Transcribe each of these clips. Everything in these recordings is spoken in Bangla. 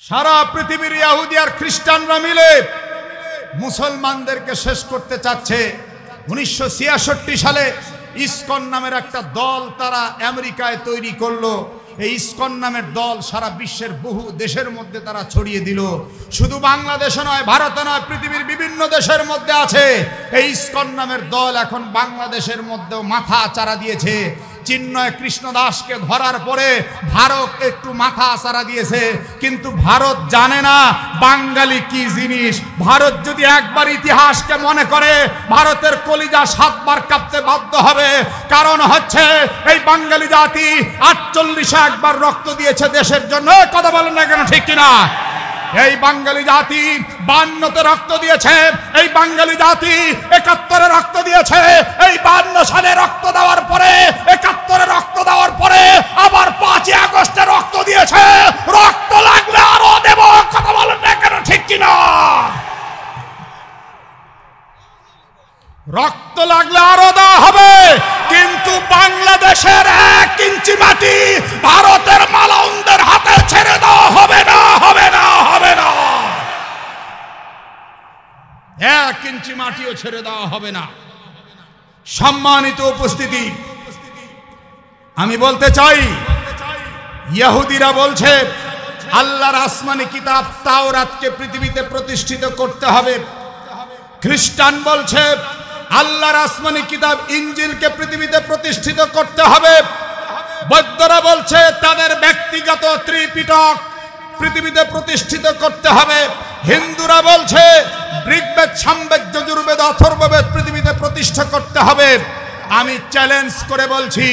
সারা পৃথিবীর ইহুদি আর খ্রিস্টানরা মিলে মুসলমানদেরকে শেষ করতে চাচ্ছে। 1966 সালে ইসকন নামের একটা দল তারা আমেরিকায় তৈরি করলো। এই ইসকন নামের দল সারা বিশ্বের বহু দেশের মধ্যে তারা ছড়িয়ে দিল। শুধু বাংলাদেশে নয়, ভারতে নয়, পৃথিবীর বিভিন্ন দেশের মধ্যে আছে। এই ইসকন নামের দল এখন বাংলাদেশের মধ্যেও মাথা চারা দিয়েছে। চিন্ময় কৃষ্ণ দাসকে ধরার পরে ভারত একটু মাথা আছাড়া দিয়েছে, কিন্তু ভারত জানে না বাঙালি কি জিনিস। ভারত যদি একবার ইতিহাসকে মনে করে, ভারতের কলিজা 7 বার কাঁপতে বাধ্য হবে। কারণ হচ্ছে এই বাঙালি জাতি 48-এ একবার রক্ত দিয়েছে দেশের জন্য। কথা বলেন না কেন, ঠিক কিনা? এই বাঙালি জাতি 52-তে রক্ত দিয়েছে, এই বাঙালি জাতি 71-এ রক্ত দিয়েছে। এই 52 সালে রক্ত দেওয়ার পরে, 71-এ রক্ত দেওয়ার পরে আবার 5ই আগস্টে রক্ত দিয়েছে। রক্ত লাগলে আরো দেব। কথা বলেন না কেন, ঠিক কিনা? রক্ত লাগলে আরো দেওয়া হবে, কিন্তু বাংলাদেশের 1 ইঞ্চি মাটি ভারতের মালাউনদের হাতে ছেড়ে দেওয়া হবে না, হবে না, হবে না। 1 ইঞ্চি মাটিও ছেড়ে দেওয়া হবে না। সম্মানিত উপস্থিতি, আমি বলতে চাই, ইহুদিরা বলছে আল্লাহর আসমানি কিতাব তাওরাতকে পৃথিবীতে প্রতিষ্ঠিত করতে হবে। খ্রিস্টান বলছে আল্লাহর আসমানি কিতাব ইনজিলকে পৃথিবীতে প্রতিষ্ঠিত করতে হবে। বৌদ্ধরা বলছে তাদের ব্যক্তিগত ত্রিপিটক পৃথিবীতে প্রতিষ্ঠিত করতে হবে। হিন্দুরা বলছে ঋগ্বেদ, সামবেদ, যজুর্বেদ, অথর্ববেদ পৃথিবীতে প্রতিষ্ঠা করতে হবে। আমি চ্যালেঞ্জ করে বলছি,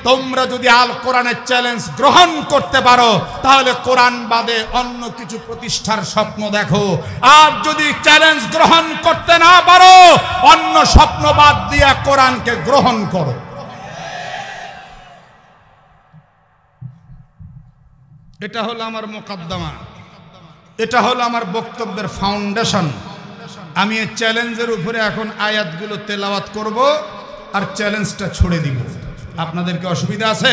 তোমরা যদি আল কোরআনের চ্যালেঞ্জ গ্রহণ করতে পারো, তাহলে কোরআন বাদে অন্য কিছু প্রতিষ্ঠার স্বপ্ন দেখো। আর যদি চ্যালেঞ্জ গ্রহণ করতে না পারো, অন্য স্বপ্ন বাদ দিয়ে কোরআনকে গ্রহণ করো। এটা হলো আমার মুকদ্দমা, এটা হলো আমার বক্তব্যের ফাউন্ডেশন। আমি এই চ্যালেঞ্জের উপরে এখন আয়াতগুলো তেলাওয়াত করব আর চ্যালেঞ্জটা ছুড়ে দিব। আপনাদেরকে অসুবিধা আছে?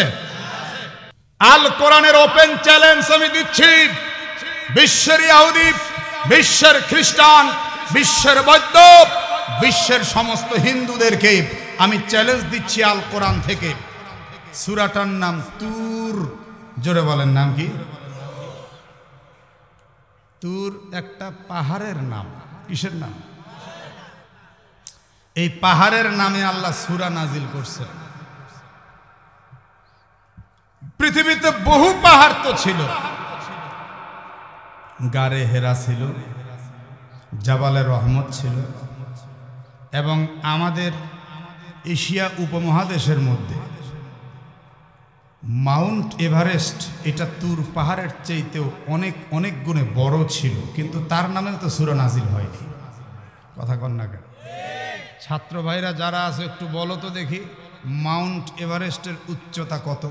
আল কোরআনের ওপেন চ্যালেঞ্জ আমি দিচ্ছি। বিশ্বের ইহুদি, বিশ্বের খ্রিস্টান, বিশ্বের বৌদ্ধ, বিশ্বের সমস্ত হিন্দুদেরকে আমি চ্যালেঞ্জ দিচ্ছি আল কোরআন থেকে। সূরাটার নাম তুর। জোরে বলেন, নাম কি? তুর একটা পাহাড়ের নাম। কিসের নাম? এই পাহাড়ের নামে আল্লাহ সূরা নাজিল করছেন। পৃথিবীতে বহু পাহাড় তো ছিল, গারে হেরা ছিল, জাবালে রহমত ছিল, এবং আমাদের এশিয়া উপমহাদেশের মধ্যে মাউন্ট এভারেস্ট, এটা তুর পাহাড়ের চাইতেও অনেক অনেক গুণে বড় ছিল, কিন্তু তার নামেও তো সূরা নাজিল হয়নি। কথা কন না কেন? ছাত্র ভাইরা যারা আছে একটু বলো তো দেখি, মাউন্ট এভারেস্টের উচ্চতা কত?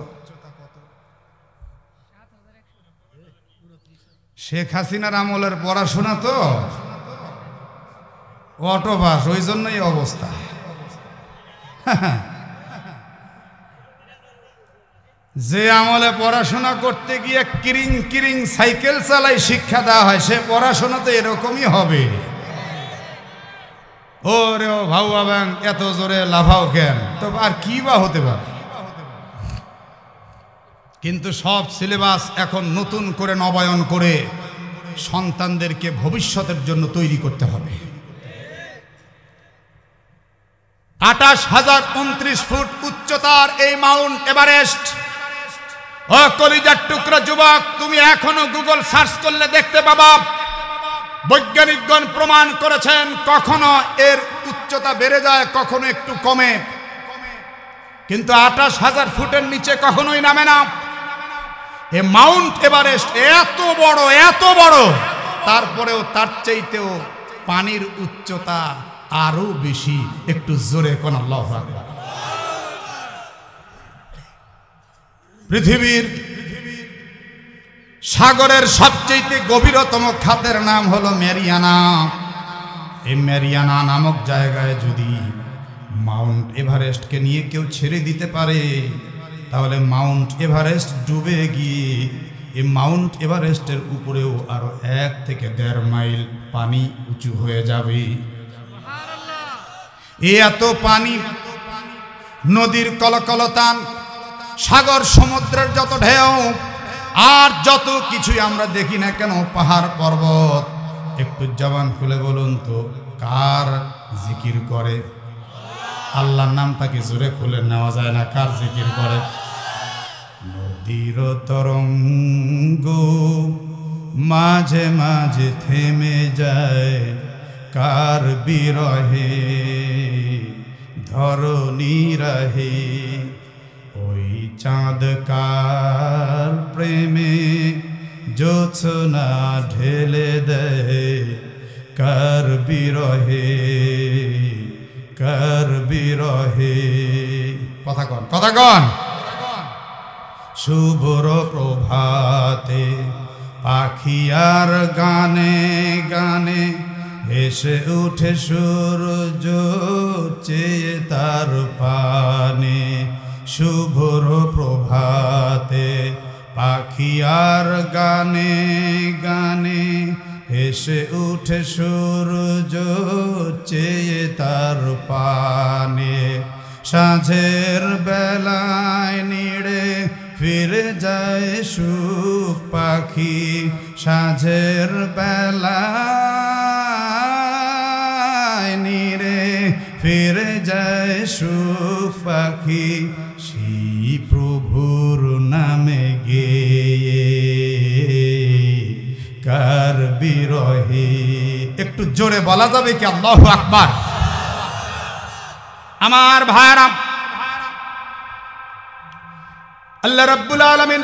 শেখ হাসিনার আমলের পড়াশোনা তো অটোপাস, ওই জন্যই অবস্থা। যে আমলে পড়াশোনা করতে গিয়ে কিরিং কিরিং সাইকেল চালাই শিক্ষা দেওয়া হয়, সে পড়াশোনা তো এরকমই হবে। ওরে ও ভাউয়া ব্যাং, এত জোরে লাফাও কেন? তো আর কি বা হতে পারে? কিন্তু সব সিলেবাস এখন নতুন করে নবায়ন করে সন্তানদেরকে ভবিষ্যতের জন্য তৈরি করতে হবে। 28,029 ফুট উচ্চতার এই মাউন্ট এভারেস্ট। ও কলিজার টুকরা যুবক, তুমি এখনো গুগল সার্চ করলে দেখতে পাবা, বৈজ্ঞানিকগণ প্রমাণ করেছেন কখনো এর উচ্চতা বেড়ে যায়, কখনো একটু কমে, কিন্তু 28,000 ফুটের নিচে কখনোই নামে না। এ মাউন্ট এভারেস্ট এত বড়, এত বড়, তারপরেও তার চাইতেও পানির উচ্চতা আরো বেশি। একটু জোরে কোন আল্লাহু আকবার। পৃথিবীর সাগরের সবচেয়ে গভীরতম খাতের নাম হলো মেরিয়ানা। এই মেরিয়ানা নামক জায়গায় যদি মাউন্ট এভারেস্টকে নিয়ে কেউ ছেড়ে দিতে পারে, তাহলে মাউন্ট এভারেস্ট ডুবে গিয়ে এই মাউন্ট এভারেস্টের উপরেও আরো 1 থেকে 1.5 মাইল পানি উঁচু হয়ে যাবে। এই এত পানি, নদীর কলকলতান, সাগর সমুদ্রের যত ঢেউ আর যত কিছুই আমরা দেখি না কেন, পাহাড় পর্বত, একটু জবান খুলে বলুন তো কার জিকির করে? আল্লাহর নামটাকে জোরে খুলে নেওয়া যায় না, কার জিকির করে? নদীর তরঙ্গ মাঝে মাঝে থেমে যায়, কার বিরহে ধরণী রহে, ওই চাঁদ কার প্রেমে জোছনা ঢেলে দেয়, কার বিরহে কার বিরহে। কথা কন, কথা কন। শুভ্র প্রভাতে পাখিয়ার গানে গানে হেসে উঠে সূর্য চেয়ে তার পানে। শুভ্র প্রভাতে পাখিয়ার গানে গানে হেসে উঠে সূর্য চেয়ে তার পানে। সাঁঝের বেলায় নিড়ে ফিরে যায় সুখ পাখি, সাঁঝের বেলায় নিড়ে ফিরে যায় সুখ পাখি, সেই প্রভুর নামে গেয়ে কার বিরহে। একটু জোরে বলা যাবে কি আল্লাহু আকবার? আমার ভাইরা, আল্লাহ রাব্বুল আলামিন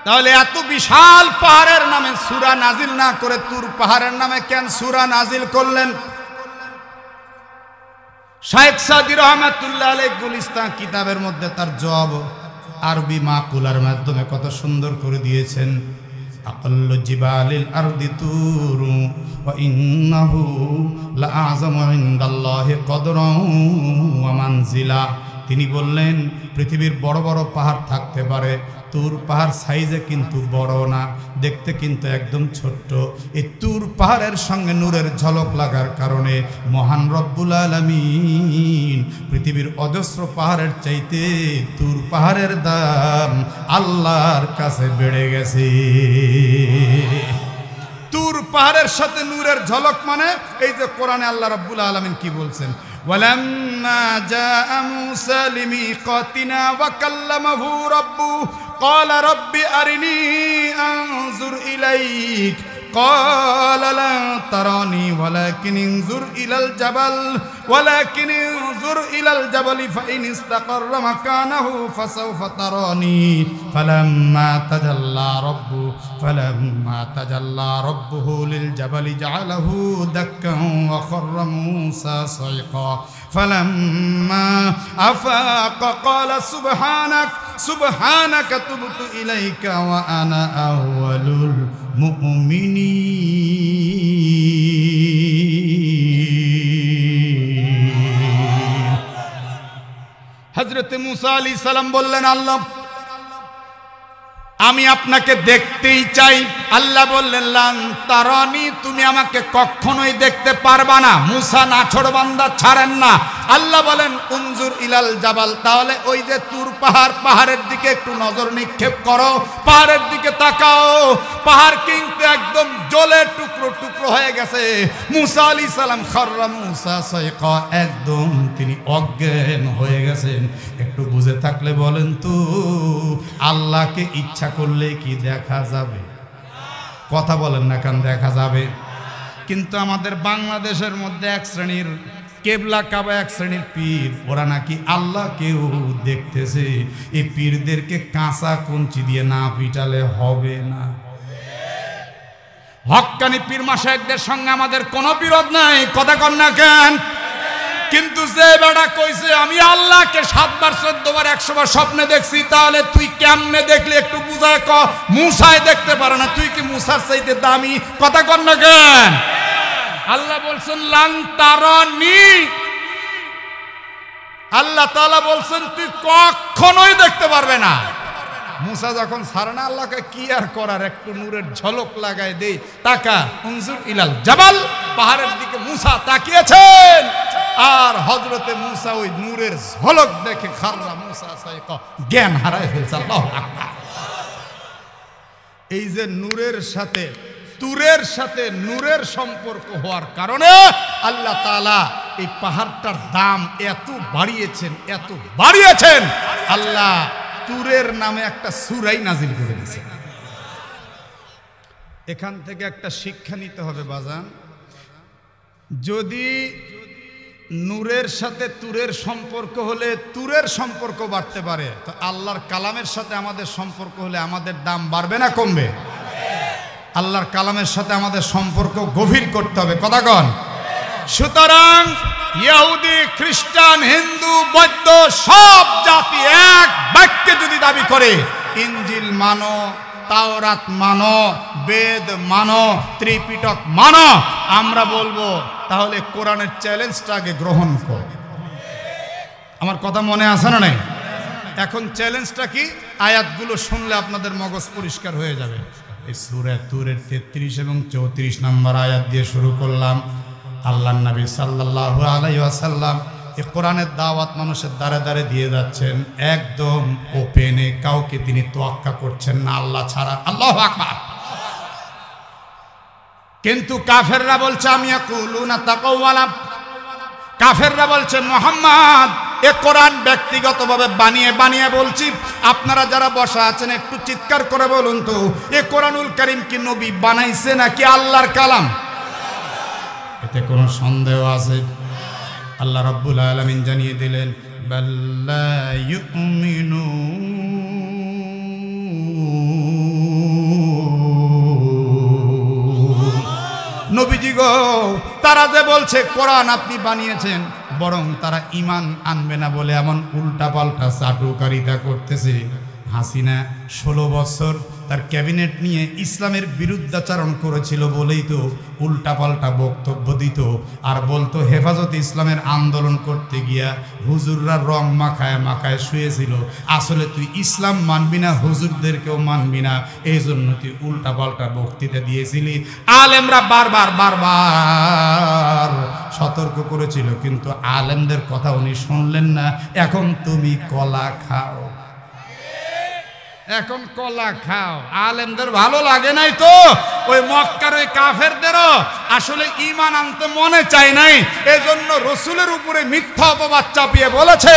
তাহলে এত বিশাল পাহাড়ের নামে সূরা নাজিল না করে তুর পাহাড়ের নামে কেন সূরা নাজিল করলেন? শাইখ সাদি রহমাতুল্লাহ আলাইহি গুলিস্তান কিতাবের মধ্যে তার জবাব আরবি মাকুলার মাধ্যমে কত সুন্দর করে দিয়েছেন। আকাল্লু জিবালিল আরদি তুরু ওয়া ইন্নাহু লাআযামু ইনদাল্লাহি কদরান ওয়া মানজিলা। তিনি বললেন পৃথিবীর বড় বড় পাহাড় থাকতে পারে, তুর পাহাড় সাইজে কিন্তু বড় না, দেখতে কিন্তু একদম ছোট্ট। এই তুর পাহাড়ের সঙ্গে নূরের ঝলক লাগার কারণে মহান রব্বুল আলামিন পৃথিবীর অজস্র পাহাড়ের চাইতে তুর পাহাড়ের দাম আল্লাহর কাছে বেড়ে গেছে। তুর পাহাড়ের সাথে নূরের ঝলক মানে এই যে কোরআনে আল্লাহ রাব্বুল আলামিন কি বলছেন, ওয়ালাম্মা জাআ মূসা লিমিকাতিনা ওয়া কাল্লামাহু রাব্বুহু قال رب أرني أنظر إليك قال لا تراني ولكن انظر إلى الجبل فإن استقر مكانه فسوف تراني فلما تجلى ربه للجبل جعله دكا وخر موسى صعقا فلما أفاق قال سبحانك تبت إليك وأنا أول المؤمنين। হযরত মুসা আলাইহিস সালাম বললেন, আল্লাহ আমি আপনাকে দেখতেই চাই। আল্লাহ বললেন, লান তারানি, তুমি আমাকে কখনোই দেখতে পারবা না। মুসা নাছোড় বান্দা ছাড়েন না। আল্লাহ বলেন উনজুর ইলাল জাবাল, তাহলে ওই যে তুর পাহাড়, পাহাড়ের দিকে একটু নজর নিক্ষেপ করো, পাহাড়ের দিকে তাকাও। পাহাড় কিন্তু একদম জ্বলে টুকরো টুকরো হয়ে গেছে। মুসা আলাইহিস সালাম খাররা মুসা সাইকা, একদম তিনি অজ্ঞান হয়ে গেছেন। একটু বুঝে থাকলে বলেন তো, আল্লাহকে ইচ্ছা করলে কি দেখা যাবে? কথা বলেন না কেন? দেখা যাবে। কিন্তু আমাদের বাংলাদেশের মধ্যে এক শ্রেণীর কেবলা কাবা, এক শ্রেণীর পীর, ওরা নাকি আল্লাহকেও দেখতেছে। এই পীরদেরকে কাঁচা কঞ্চি দিয়ে না পিটালে হবে না। হক্কানি পীর মাশায়েখদের সঙ্গে আমাদের কোনো বিরোধ নাই, কথা কন না কেন? কিন্তু যে বেটা কইছে আমি আল্লাহকে 7 বার 14 বার 100 বার স্বপ্নে দেখছি, তাহলে তুই কেমনে দেখলি একটু বুঝায় ক। মুসাই দেখতে পারে না, তুই কি মুসার চাইতে দামি? কথা কন না কেন? আল্লাহ বলছেন লান তারানি, আল্লাহ তাআলা বলছেন তুই কখনোই দেখতে পারবে না। মুসা যখন ছাড়ে না, আল্লাহকে কি আর করার, একটু নূরের ঝলক লাগায় দেই, তাকা উনজুর ইলাল জাবাল, পাহাড়ের দিকে মুসা তাকিয়েছেন, আর হযরতে মুসা ওই নূরের ঝলক দেখে খাররা মুসা সাইকা, জ্ঞান হারায় ফেলছে। আল্লাহু আকবার। এই যে নূরের সাথে তুরের সাথে নূরের সম্পর্ক হওয়ার কারণে আল্লাহ তাআলা এই পাহাড়টার দাম এত বাড়িয়েছেন, এত বাড়িয়েছেন, আল্লাহ তুরের নামে একটা সূরাই নাজিল করে দিয়েছেন। এখান থেকে একটা শিক্ষা নিতে হবে বাজান, যদি নূরের সাথে তুরের সম্পর্ক হলে তুরের সম্পর্ক বাড়তে পারে, তো আল্লাহর কালামের সাথে আমাদের সম্পর্ক হলে আমাদের দাম বাড়বে না কমবে? আল্লাহর কালামের সাথে আমাদের সম্পর্ক গভীর করতে হবে, কথা কন। সুতরাং ইহুদি, খ্রিস্টান, হিন্দু, বৌদ্ধ সব জাতি এক বাক্যে যদি দাবি করে ইনজিল মানো, তাওরাত মানো, বেদ মানো, ত্রিপিটক মানো, আমরা বলবো তাহলে কোরআনের চ্যালেঞ্জটা আগে গ্রহণ কর। আমার কথা মনে আছে না? নাই? এখন চ্যালেঞ্জটা কি? আয়াতগুলো শুনলে আপনাদের মগজ পরিষ্কার হয়ে যাবে। এই সূরা তুরের 33 এবং 34 নম্বর আয়াত দিয়ে শুরু করলাম। আল্লাহর নবী সাল্লাল্লাহু আলাইহি ওয়াসাল্লাম এই কোরআনের দাওয়াত মানুষের দ্বারে দ্বারে দিয়ে যাচ্ছেন, একদম ওপেনে, কাউকে তিনি তোয়াক্কা করছেন না আল্লাহ ছাড়া। আল্লাহু আকবার। কিন্তু কাফেররা বলছে আমি ইয়াকুলুনা তাকাওয়ালা, কাফেররা বলছে মুহাম্মদ এ কোরআন ব্যক্তিগতভাবে বানিয়ে বানিয়ে বলছি, আপনারা যারা বসা আছেন একটু চিৎকার করে বলুন তো, এ কোরআনুল কারীম কি নবী বানাইছে নাকি আল্লাহর কালাম? এতে কোনো সন্দেহ আছে? আল্লাহ রাব্বুল আলামিন জানিয়ে দিলেন, বাল্লা ইউমিনুন। নবীজি গো, তারা যে বলছে কোরআন আপনি বানিয়েছেন, বরং তারা ঈমান আনবে না বলে এমন উল্টা পাল্টা চাটুকারিতা করতেছে। হাসিনা 16 বছর তার ক্যাবিনেট নিয়ে ইসলামের বিরুদ্ধাচরণ করেছিল বলেই তো উল্টাপাল্টা বক্তব্য দিত, আর বলতো হেফাজতে ইসলামের আন্দোলন করতে গিয়া হুজুররা রং মাখায় মাখায় শুয়েছিল। আসলে তুই ইসলাম মানবি না, হুজুরদেরকেও মানবি না, এই জন্য তুই উল্টাপাল্টা বক্তৃতা দিয়েছিলি। আলেমরা বারবার বারবার সতর্ক করেছিল, কিন্তু আলেমদের কথা উনি শুনলেন না। এখন তুমি কলা খাও, এখন কলা খাও। আলেমদের ভালো লাগে নাই তো, ওই মক্কার ওই কাফেরদেরও আসলে ঈমান আনতে মনে চায় নাই, এজন্য রসুলের উপরে মিথ্যা অপবাদ চাপিয়ে বলেছে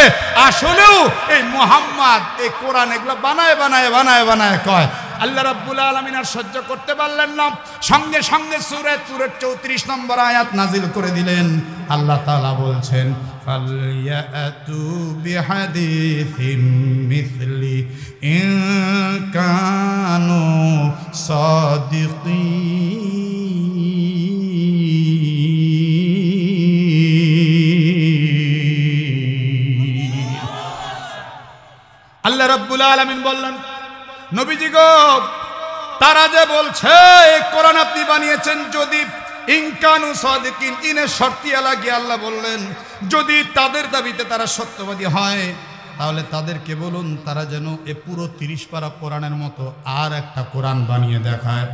আসলেও এই মুহাম্মদ এই কোরআন এগুলো বানায় বানায় বানায় বানায় কয়। আল্লাহ রাব্বুল আলামিন আর সহ্য করতে পারলেন না, সঙ্গে সঙ্গে সূরা তুরের 34 নম্বর আয়াত নাজিল করে দিলেন। আল্লাহ তাআলা বলছেন, ফালইয়াতু বিহাদিসিম মিসলি ইন কানু সাদিকিন। আল্লাহ রাব্বুল আলামিন বললেন, নবীজি গো, তারা যে বলছে এই কোরআন আপনি বানিয়েছেন, যদি ইনকানু সাদিকিন, ইনে শর্তিয়া লাগিয়ে আল্লাহ বললেন যদি তাদের দাবিতে তারা সত্যবাদী হয়, তাহলে তাদেরকে বলুন তারা যেন এ পুরো 30 পারা কোরআনের মতো আর একটা কোরআন বানিয়ে দেখায়।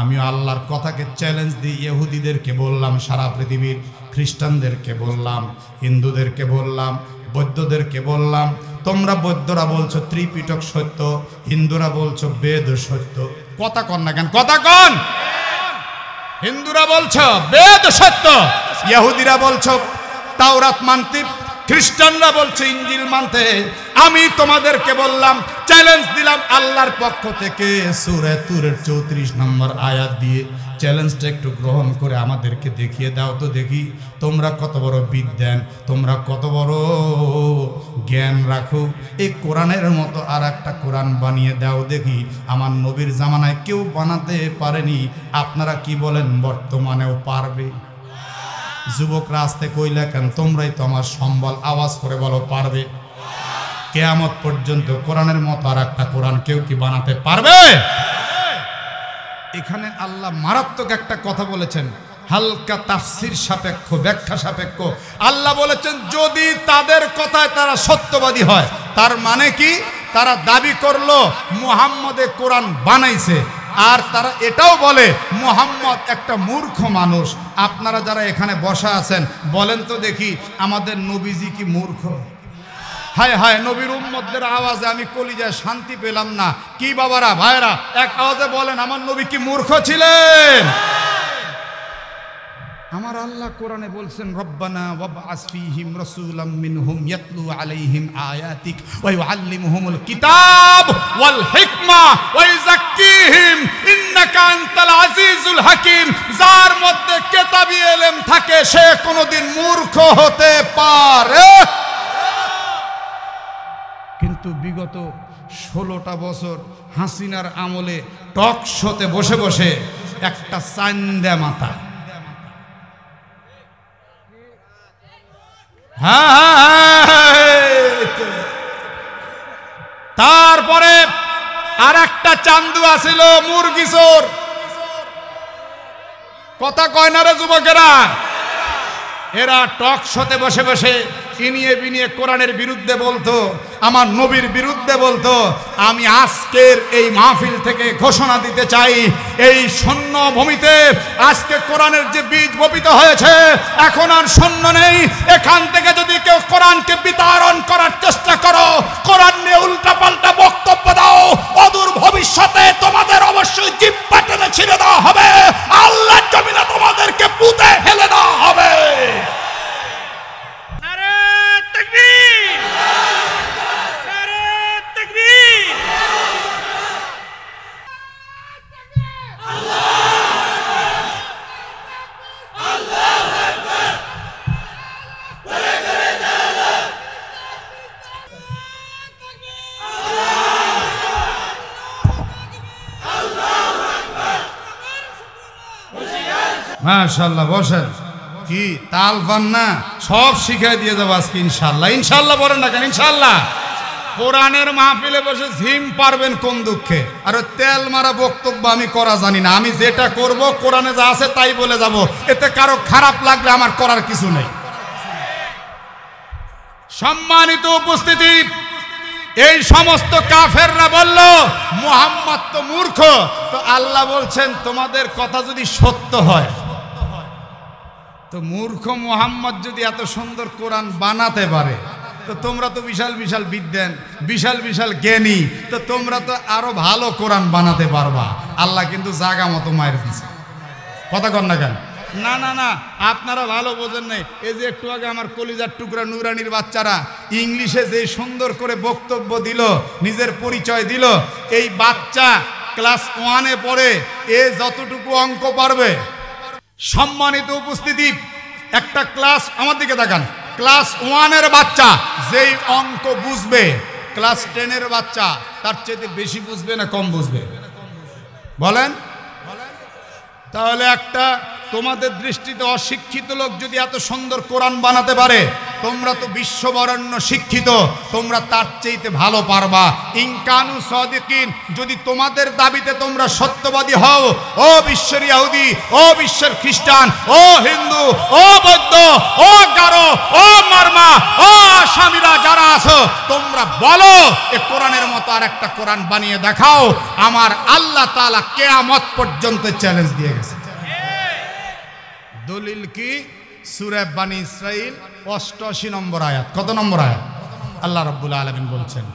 আমিও আল্লাহর কথাকে চ্যালেঞ্জ দিই। ইহুদিদেরকে বললাম, সারা পৃথিবীর খ্রিস্টানদেরকে বললাম, হিন্দুদেরকে বললাম, বৌদ্ধদেরকে বললাম, তোমরা বৌদ্ধরা বলছো ত্রিপিটক সত্য, হিন্দুরা বলছো বেদ সত্য। কথা কন না কেন? কথা কন। হিন্দুরা বলছো বেদ সত্য, ইহুদিরা বলছো তাওরাত মানতে, খ্রিস্টানরা বলছে ইনজিল মানতে। আমি তোমাদেরকে বললাম, চ্যালেঞ্জ দিলাম আল্লাহর পক্ষ থেকে সূরা তুরের 34 নম্বর আয়াত দিয়ে, চ্যালেঞ্জটা একটু গ্রহণ করে আমাদেরকে দেখিয়ে দাও তো দেখি তোমরা কত বড় বিদ্বান, তোমরা কত বড় জ্ঞান রাখো। এই কোরআনের মতো আর একটা কোরআন বানিয়ে দাও দেখি। আমার নবীর জামানায় কেউ বানাতে পারেনি, আপনারা কি বলেন বর্তমানেও পারবে? যুবকরা আসতে কইলা কেন? তোমরাই তো আমার সম্বল, আওয়াজ করে বলো পারবে। কিয়ামত পর্যন্ত কোরআনের মতো আর একটা কোরআন কেউ কি বানাতে পারবে? এখানে আল্লাহ মারাত্মক একটা কথা বলেছেন, হালকা তাফসির সাপেক্ষ, ব্যাখ্যা সাপেক্ষ। আল্লাহ বলেছেন যদি তাদের কথায় তারা সত্যবাদী হয়, তার মানে কি? তারা দাবি করলো মুহাম্মদে কোরআন বানাইছে, আর তারা এটাও বলে মুহাম্মদ একটা মূর্খ মানুষ। আপনারা যারা এখানে বসা আছেন বলেন তো দেখি, আমাদের নবীজি কি মূর্খ? হায় হায়, নবীর উম্মতদের আওয়াজে আমি কলিজায় শান্তি পেলাম না। কি বাবারা, ভাইরা, এক আওয়াজে বলেন, আমার নবী কি মূর্খ ছিলেন? আমার আল্লাহ কোরআনে বলছেন, রব্বানা ওয়াবআস ফীহিম রাসূলাম মিনহুম ইয়াতলু আলাইহিম আয়াতিক ওয়া ইউআল্লিমুহুমুল কিতাব ওয়াল হিকমা ওয়া ইউযাক্কিহিম ইন্নাকা আনতাল আজিজুল হাকীম। যার মধ্যে কিতাবী ইলম থাকে সে কোনোদিন মূর্খ হতে পারে? কিন্তু বিগত 16টা বছর হাসিনার আমলে টক শোতে বসে বসে একটা চান্দা মাথা, তারপরে আর একটা চান্দু আছিল মুরগি চোর। কথা কয় না রে যুবকেরা? এরা টক শোতে বসে বসে ইনিয়ে বিনিয়ে কোরআনের বিরুদ্ধে বলতো, আমার নবীর বিরুদ্ধে বলতো। আমি আজকের এই মাহফিল থেকে ঘোষণা দিতে চাই, এই শূন্য ভূমিতে আজকে কোরআনের যে বীজ বপিত হয়েছে এখন আর শূন্য নেই। এখান থেকে যদি কেউ কোরআনকে বিতাড়ন করার চেষ্টা করো, কোরআন নিয়ে উল্টাপাল্টা বক্তব্য দাও, অদূর ভবিষ্যতে তোমাদের অবশ্যই জিহ্বা টেনে ছিঁড়ে দেওয়া হবে, আল্লাহর জমিনে তোমাদেরকে পুঁতে ফেলে দেওয়া হবে। মাশাআল্লাহ, বসেন। কি তাল পান না? সব শিখাই দিয়ে যাবো আজকে ইনশাআল্লাহ। ইনশাআল্লাহ বলেন না কেন? ইনশাআল্লাহ। কোরআনের মাহফিলে বসে ঝিম পারবেন কোন দুঃখে? আর তেল মারা বক্তব্য আমি করা জানি না। আমি যেটা করব কোরআনে যা আছে তাই বলে যাব, এতে কারো খারাপ লাগলে আমার করার কিছু নেই। সম্মানিত উপস্থিতি, এই সমস্ত কাফেররা বলল মুহাম্মদ তো মূর্খ। তো আল্লাহ বলছেন, তোমাদের কথা যদি সত্য হয়, তো মূর্খ মুহাম্মদ যদি এত সুন্দর কোরআন বানাতে পারে, তো তোমরা তো বিশাল বিশাল বিদ্বান, বিশাল বিশাল জ্ঞানী, তো তোমরা তো আরো ভালো কোরআন বানাতে পারবা। আল্লাহ কিন্তু জাগা মতো মায়ের দিছে। কথা কন না কেন? না না না, আপনারা ভালো বোঝেন নাই। এই যে একটু আগে আমার কলিজার টুকরা নুরানির বাচ্চারা ইংলিশে যে সুন্দর করে বক্তব্য দিল, নিজের পরিচয় দিল, এই বাচ্চা ক্লাস 1-এ পড়ে, এ যতটুকু অঙ্ক পারবে। সম্মানিত উপস্থিতি, একটা ক্লাস, আমার দিকে তাকান, ক্লাস 1-এর বাচ্চা যেই অঙ্ক বুঝবে, ক্লাস 10-এর বাচ্চা তার চেয়ে বেশি বুঝবে না কম বুঝবে? বলেন। তাহলে একটা তোমাদের দৃষ্টিতে অশিক্ষিত লোক যদি এত সুন্দর কোরআন বানাতে পারে, তোমরা তো বিশ্ববরেণ্য শিক্ষিত, তোমরা তার চাইতে ভালো পারবা। ইনকানু সাদিকিন, যদি তোমাদের দাবিতে তোমরা সত্যবাদী হও, ও বিশ্বের ইহুদি, ও বিশ্বের খ্রিস্টান, ও হিন্দু, ও বৌদ্ধ, ও গারো, ও মারমা, ও আসামিরা যারা আছো, তোমরা বলো এ কোরআনের মতো আর একটা কোরআন বানিয়ে দেখাও। আমার আল্লাহ তাআলা কিয়ামত পর্যন্ত চ্যালেঞ্জ দিয়ে গেছে। দলিল কি? সূরা বনী ইসরাঈল 88 নম্বর আয়াত। কত নম্বর আয়াত? আল্লাহ রাব্বুল আলামিন বলছেন,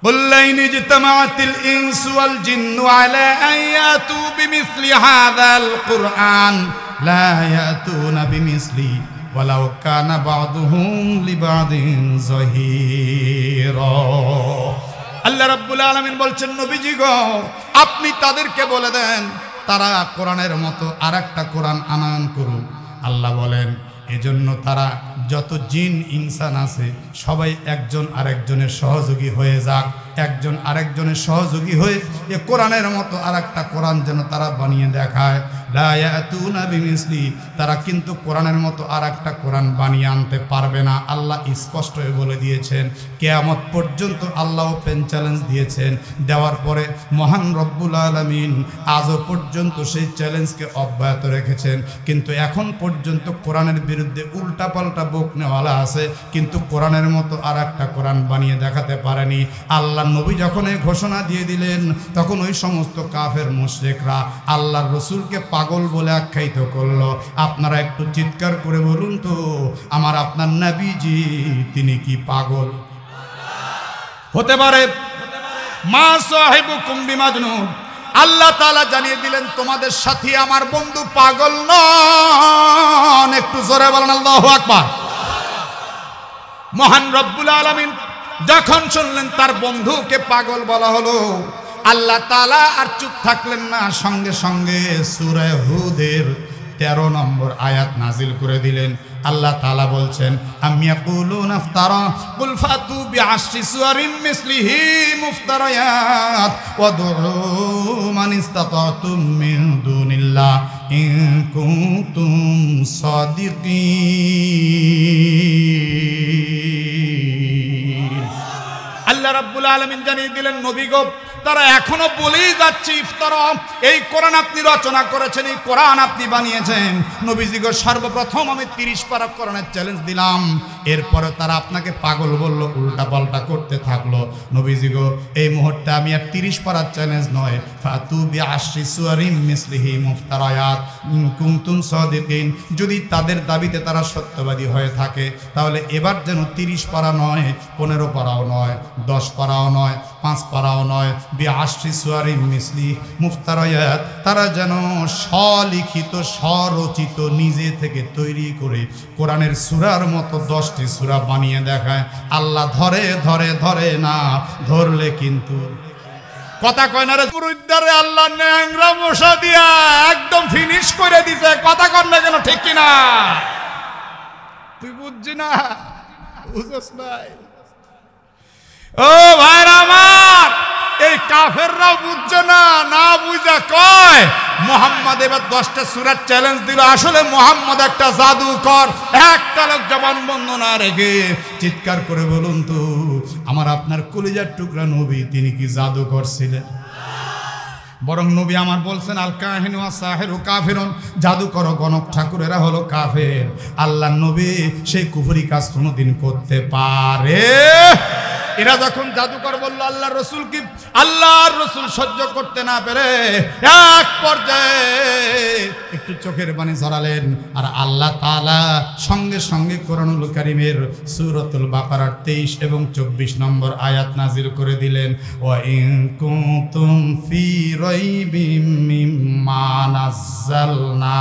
কুল্লাইন ইজতামাআতিল ইনসু ওয়াল জিন্নু আলা আন ইয়াতু বিমিসলি হাযাল কুরআন লা ইয়াতুনা বিমিসলি ওয়ালাউ কানা বা'দুহুম লিবা'দিন যাহীরা। আল্লাহ রাব্বুল আলামিন বলছেন, নবীজি গো, আপনি তাদেরকে বলে দেন তারা কোরআনের মতো আর একটা কোরআন আনয়ন করুক। আল্লাহ বলেন, এজন্য তারা যত জিন ইনসান আছে সবাই একজন আরেকজনের সহযোগী হয়ে যাক, একজন আরেকজনের সহযোগী হয়ে এ কোরআনের মতো আর একটা কোরআন যেন তারা বানিয়ে দেখায়। লা ইয়াতুনা বিমিসলি, তারা কিন্তু কোরআনের মতো আর একটা কোরআন বানিয়ে আনতে পারবে না। আল্লাহ স্পষ্ট হয়ে বলে দিয়েছেন। কিয়ামত পর্যন্ত আল্লাহ ওপেন চ্যালেঞ্জ দিয়েছেন। দেওয়ার পরে মহান রব্বুল আলামিন আজও পর্যন্ত সেই চ্যালেঞ্জকে অব্যাহত রেখেছেন। কিন্তু এখন পর্যন্ত কোরআনের বিরুদ্ধে উল্টাপাল্টা বকনেওয়ালা আছে, কিন্তু কোরআনের মতো আর একটা কোরআন বানিয়ে দেখাতে পারেনি। আল্লাহ নবী যখন এই ঘোষণা দিয়ে দিলেন, তখন ওই সমস্ত কাফের মুশরিকরা আল্লাহর রসুলকে পাগল বলে আখ্যায়িত করলো। আপনারা একটু চিৎকার করে বলুন তো, আমার আপনার নবীজি তিনি কি পাগল হতে পারে? মা সাহিবুকুম বিমাজনুন, আল্লাহ তাআলা জানিয়ে দিলেন তোমাদের সাথী আমার বন্ধু পাগল নন। একটু জোরে বলেন আল্লাহু আকবার। মহান রব্বুল আলামিন যখন শুনলেন তার বন্ধুকে পাগল বলা হলো, আল্লাহ তাআলা আর চুপ থাকলেন না, সঙ্গে সঙ্গে সূরা হুদের 13 নম্বর আয়াত নাজিল করে দিলেন। আল্লাহ তাআলা বলছেন, আম ইয়াকুলুনা ইফতারা কুল ফাতু বিআশরি সুওয়ারিন মিসলিহি মুফতারায়াত ওয়াদউ মান ইসতাতাতুম মিন দুনিল্লাহ ইন কুনতুম সাদিকিন। আল্লাহ রাব্বুল আলামিন জানিয়ে দিলেন, নবী গো তারা এখনো বলেই যাচ্ছে ইফতারা, এই কোরআন আপনি রচনা করেছেন, এই কোরআন আপনি বানিয়েছেন। নবীজি গো সর্বপ্রথম আমি 30 পারা কোরআনের চ্যালেঞ্জ দিলাম, এরপরে তারা আপনাকে পাগল বলল, উল্টা পাল্টা করতে থাকলো। নবীজি গো এই মুহূর্তে আমি আর 30 পারার চ্যালেঞ্জ নয়, ফাতু বিআশরি সুওয়ারিন মিসলিহি মুফতারায়াত ইন কুনতুম সাদিকিন, যদি তাদের দাবিতে তারা সত্যবাদী হয়ে থাকে তাহলে এবার যেন 30 পারা নয়, 15 পারাও নয়, 10 পারাও নয়, 5 পারাও নয়, বিআশরি সুওয়ারিন মিসলি মুফতারায়াত, তারা যেন স্বলিখিত স্বরচিত নিজে থেকে তৈরি করে কোরআনের সূরার মতো 10টি সূরা বানিয়ে দেখায়। আল্লাহ ধরে ধরে ধরে না, ধরলে কিন্তু কথা কয় না রে পুরুদ্দারে, আল্লাহ ন্যাংরা মশা দিয়া একদম ফিনিশ করে দিছে। কথা কর না কেন, ঠিক কিনা? তুই বুঝছি না, বুঝছ নাই? ও ভাইরা আমার, এই কাফেররাও বুঝছে না, না বুঝা কয় মুহাম্মদ এবার 10টা সূরার চ্যালেঞ্জ দিল। আসলে মুহাম্মদ একটা জাদুকর। একটা লোক জবান বন্ধ না রেখে চিৎকার করে বলুন তো, আমার আপনার কলিজার টুকরা নবী তিনি কি জাদুকর ছিলেন? বরং নবী আমার বলছেন, আল কাহিনু ওয়া সাহিরু কাফিরুন, জাদুকর গণক ঠাকুরেরা হলো কাফের। আল্লাহর নবী সেই কুফরি কাজ কোনোদিন করতে পারে? এরা যখন জাদুকর বলল আল্লাহর রাসূল কি, আল্লাহর রাসূল সহ্য করতে না পেরে এক পর্যায়ে একটু চোখের পানি ঝরালেন। আর আল্লাহ তাআলা সঙ্গে সঙ্গে কোরআনুল কারীমের সূরাতুল বাকারার 23 এবং 24 নম্বর আয়াত নাজিল করে দিলেন, ওয়া ইন কুনতুম ফি রাইবিম মিম্মা নাযালনা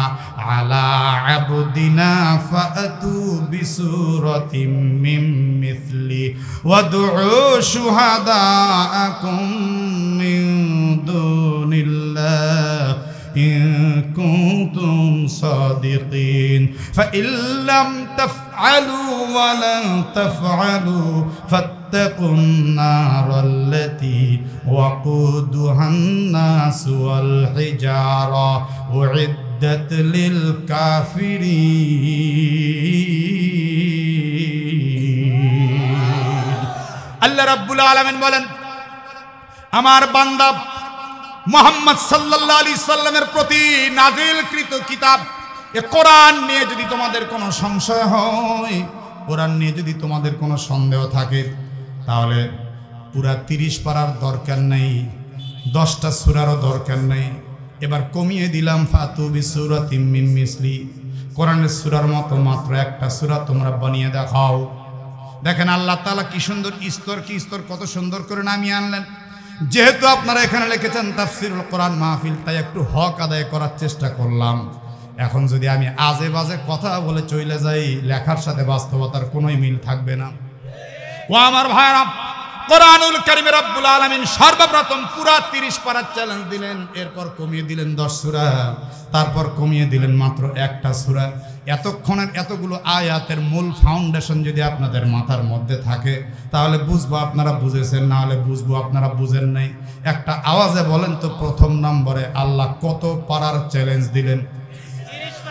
আলা আবদিনা ফাতু বিসূরাতিম মিন মিসলি ওয়াদউ শুহাদাআকুম মিন দুনিল্লাহ ইন কুনতুম সাদিকিন ফাইন লাম তাফআলু ওয়া লান তাফআলু ফাত্তাকুন নারাল্লাতী ওয়াকুদুহান নাস ওয়াল হিজারা উইদ্দাত লিল কাফিরিন। আল্লাহ রাব্বুল আলামিন বলেন, আমার বান্দা মুহাম্মদ সাল্লাল্লাহু আলাইহি সাল্লামের প্রতি নাযিলকৃত কিতাব এ কোরআন নিয়ে যদি তোমাদের কোনো সংশয় হয়, কোরআন নিয়ে যদি তোমাদের কোনো সন্দেহ থাকে, তাহলে পুরা 30 পারার দরকার নেই, 10টা সূরারও দরকার নেই। এবার কমিয়ে দিলাম, ফাতু বিসূরাতিম মিন মিসলি, কোরআনের সূরার মতো মাত্র একটা সূরা তোমরা বানিয়ে দেখাও। দেখেন আল্লাহ তাআলা কি সুন্দর স্তর, কি স্তর কত সুন্দর করে নামিয়ে আনলেন। যেহেতু আপনারা এখানে লিখেছেন তাফসীরুল কোরআন মাহফিল, তাই একটু হক আদায় করার চেষ্টা করলাম। এখন যদি আমি আজে বাজে কথা বলে চলে যাই, লেখার সাথে বাস্তবতার কোনোই মিল থাকবে না। ও আমার ভাইরা, কোরআনুল কারীমে রব্বুল আলামিন সর্বপ্রথম পুরা 30 পারার চ্যালেঞ্জ দিলেন, এরপর কমিয়ে দিলেন 10 সূরা, তারপর কমিয়ে দিলেন মাত্র একটা সূরা। এতক্ষণের এতগুলো আয়াতের মূল ফাউন্ডেশন যদি আপনাদের মাথার মধ্যে থাকে তাহলে বুঝবো আপনারা বুঝেছেন, না হলে বুঝবো আপনারা বুঝেন নাই। একটা আওয়াজে বলেন তো, প্রথম নম্বরে আল্লাহ কত পারার চ্যালেঞ্জ দিলেন?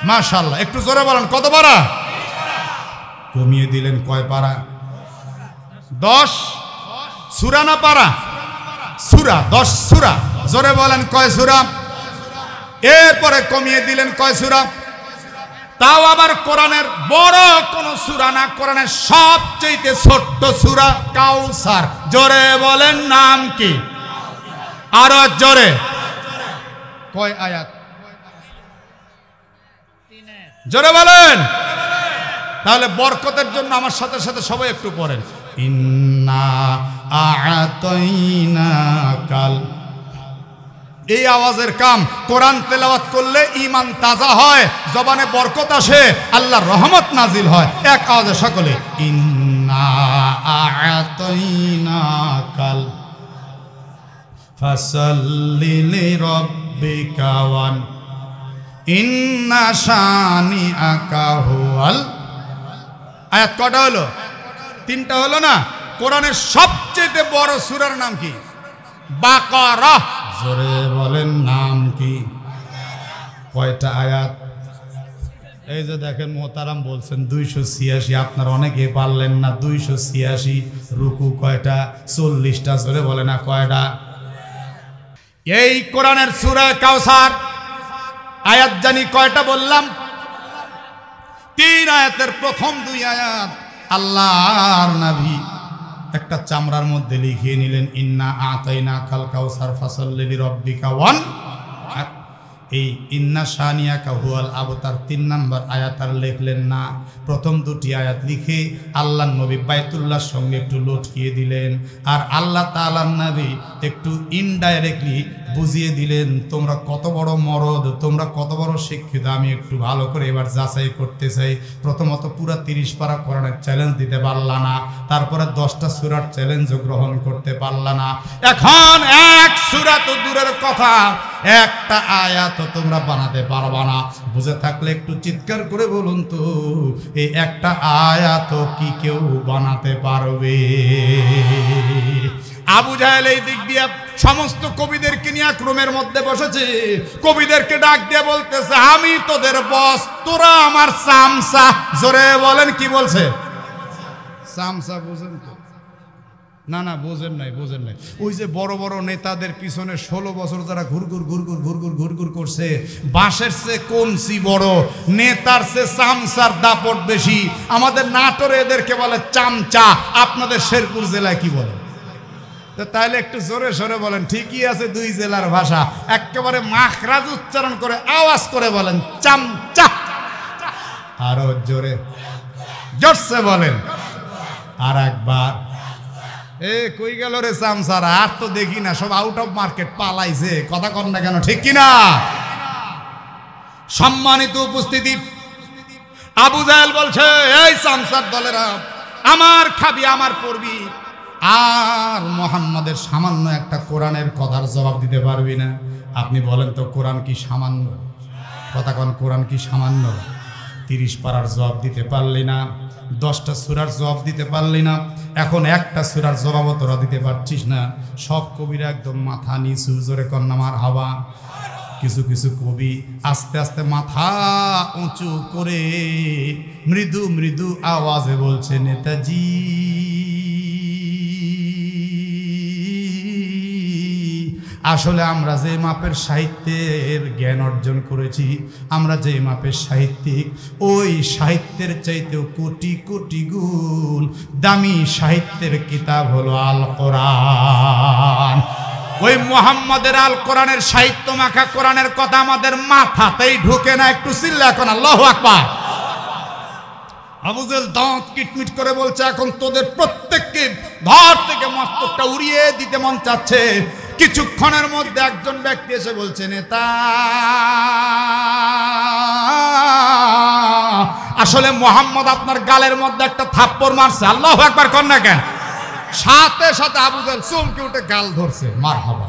মাশাআল্লাহ, একটু জোরে বলেন, কত পারা? কমিয়ে দিলেন কয় পারা? 10 সূরা না পারা? সূরা, 10 সূরা। জোরে বলেন কয় সূরা? এরপরে কমিয়ে দিলেন কয় সূরা? তাও আবার কোরআনের বড় কোন সূরা না, কোরআনের সবচেয়ে ছোট্ট সূরা কাউসার। জোরে বলেন নাম কি? আরো জোরে। কয় আয়াত? জোরে বলেন। তাহলে বরকতের জন্য আমার সাথে সাথে সবাই একটু পড়েন, ইন্না আ'তাইনাকাল। এই আওয়াজের কাম, কোরআন তেলাওয়াত করলে ঈমান তাজা হয়, জবানে বরকত আসে, আল্লাহর রহমত নাজিল হয়। এক আওয়াজে সকলে, ইন্না আ'তাইনাকাল ফাসাল্লি লিরাব্বিকা ওয়ান ইন্না শানিআকা হুয়াল। আয়াত কটা হলো? 3টা হলো না? কোরআনের সবচেয়ে বড় সূরার নাম কি? বাকারা। জোরে বলেন নাম কি? কয়টা আয়াত? এই যে দেখেন মোহতারাম বলছেন 286, আপনার অনেকে পারলেন না। 286 রুকু কয়টা? 40টা। জোরে বলে না কয়টা? এই কোরআনের সূরা কাউসার আয়াত জানি কয়টা বললাম? 3 আয়াতের প্রথম 2 আয়াত আল্লাহর নবী একটা চামড়ার মধ্যে লিখিয়ে নিলেন, ইন্না আ'তাইনাকাল কাউসার ফাসাল্লি লিরাব্বিকা ওয়ান। এই ইন্না শানিয়াকা হুয়াল আবতার 3 নম্বর আয়াত আর লিখলেন না। প্রথম 2টি আয়াত লিখে আল্লাহর নবী বাইতুল্লাহর সঙ্গে একটু লটকিয়ে দিলেন, আর আল্লাহ তাআলার নবী একটু ইনডাইরেক্টলি বুঝিয়ে দিলেন, তোমরা কত বড় মরদ, তোমরা কত বড় শিক্ষিত, আমি একটু ভালো করে এবার যাচাই করতে চাই। প্রথমত পুরা 30 পারা কোরআনের চ্যালেঞ্জ দিতে পারলা না, তারপরে 10টা সূরার চ্যালেঞ্জও গ্রহণ করতে পারলা না। এখন এক সূরা তো দূরের কথা, একটা আয়াত তোমরা বানাতে পারবা না। বুঝে থাকলে একটু চিৎকার করে বলুন তো, এই একটা আয়াত কি কেউ বানাতে পারবে? আবু জাহেল এই দিক দিয়ে সমস্ত কবিদেরকে নিয়ে ক্রমের মধ্যে বসেছে, কবিদেরকে ডাক দিয়ে বলতেছে, আমি তোদের বস, তোরা আমার চামচা। জোরে বলেন কি বলছে? চামচা। বুঝেন তো? না না, বোঝেন নাই, বোঝেন নাই। ওই যে বড় বড় নেতাদের পিছনে 16 বছর যারা ঘুরঘুর করছে, বাঁশের চেয়ে কঞ্চি বড়, নেতার চেয়ে চামচার দাপট বেশি। আমাদের নাটোরে এদেরকে বলে চামচা, আপনাদের শেরপুর জেলায় কি বলে? তাহলে একটু জোরে সরে বলেন। ঠিকই আছে, 2 জেলার ভাষা। একেবারে মাখরাজ উচ্চারণ করে আওয়াজ করে বলেন, চামচা। আরো জোরে, জোরসে বলেন আর একবার। কই গেল রে চামচারা? আর তো দেখি না, সব আউট অফ মার্কেট পালাইছে। কথা কন না কেন, ঠিক কিনা? সম্মানিত উপস্থিতি, আবু জাহেল বলছে, এই চামচার দলেরা, আমার খাবি, আমার পড়বি, আর মুহাম্মাদের সামান্য একটা কোরআনের কথার জবাব দিতে পারবি না? আপনি বলেন তো, কোরআন কি সামান্য? কথা কন, কোরআন কি সামান্য? 30 পারার জবাব দিতে পারলি না, 10টা সূরার জবাব দিতে পারলি না, এখন একটা সূরার জবাবও তোরা দিতে পারছিস না। সব কবিরা একদম মাথা নিচু, জোরে কন্যা মার হাওয়া। কিছু কিছু কবি আস্তে আস্তে মাথা উঁচু করে মৃদু মৃদু আওয়াজে বলছে, নেতাজি আসলে আমরা যে মাপের সাহিত্যের জ্ঞান অর্জন করেছি, আমরা যে মাপের সাহিত্যিক, ওই সাহিত্যের চাইতেও কোটি কোটি গুণ দামি সাহিত্যের কিতাব হলো আল কোরআন। ওই মুহাম্মাদের আল কোরআনের সাহিত্য মাখা কোরআনের কথা আমাদের মাথাতেই ঢুকে না। একটু চিল্লা এখন আল্লাহু আকবার। আবু জাহেল দাঁত কিটমিট করে বলছে, এখন তোদের প্রত্যেককে ঘর থেকে মস্তকটা উড়িয়ে দিতে মন চাচ্ছে। কিছুক্ষণের মধ্যে একজন ব্যক্তি এসে বলছে, নেতা আসলে মুহাম্মদ আপনার গালের মধ্যে একটা থাপ্পড় মারছে। আল্লাহু আকবার কর না কেন? সাথে সাথে আবু জাহেল চমকে উঠে গাল ধরছে, মারহাবা।